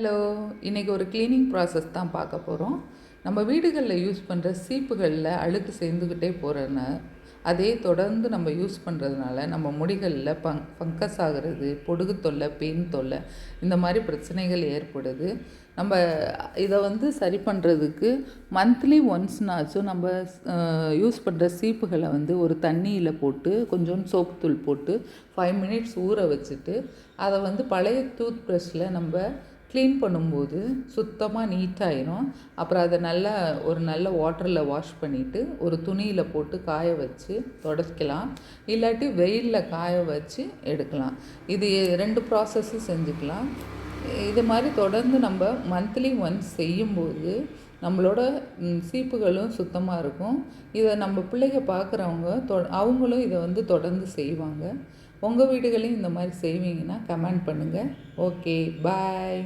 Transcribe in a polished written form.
Hello, இன்றைக்கி ஒரு cleaning process தான் பார்க்க போகிறோம். நம்ம வீடுகளில் யூஸ் பண்ணுற சீப்புகளில் அழுக்கு சேர்ந்துக்கிட்டே போகிறன அதே தொடர்ந்து நம்ம யூஸ் பண்ணுறதுனால நம்ம முடிகளில் ஃபங்கஸ் ஆகிறது, பொடுகு தொல்லை, பேன் தொல்லை இந்த மாதிரி பிரச்சனைகள் ஏற்படுது. நம்ம இதை சரி பண்ணுறதுக்கு மந்த்லி ஒன்ஸ்னாச்சும் நம்ம யூஸ் பண்ணுற சீப்புகளை ஒரு தண்ணியில் போட்டு கொஞ்சோண்டு சோப்பு தூள் போட்டு 5 மினிட்ஸ் ஊற வச்சுட்டு அதை பழைய டூத் ப்ரஷ்ஷில் நம்ம க்ளீன் பண்ணும்போது சுத்தமாக நீட்டாயிரும். அப்புறம் அதை ஒரு நல்ல வாட்டரில் வாஷ் பண்ணிவிட்டு ஒரு துணியில் போட்டு காய வச்சு துடைக்கலாம். இல்லாட்டி வெயிலில் காய வச்சு எடுக்கலாம். இது 2 ப்ராசஸும் செஞ்சுக்கலாம். இது மாதிரி தொடர்ந்து நம்ம மந்த்லி ஒன்ஸ் செய்யும்போது நம்மளோட சீப்புகளும் சுத்தமாக இருக்கும். இதை நம்ம பிள்ளைங்க பார்க்குறவங்க அவங்களும் இதை தொடர்ந்து செய்வாங்க. உங்கள் வீடுகளையும் இந்த மாதிரி செய்வீங்கன்னா கமெண்ட் பண்ணுங்கள். ஓகே, பாய்.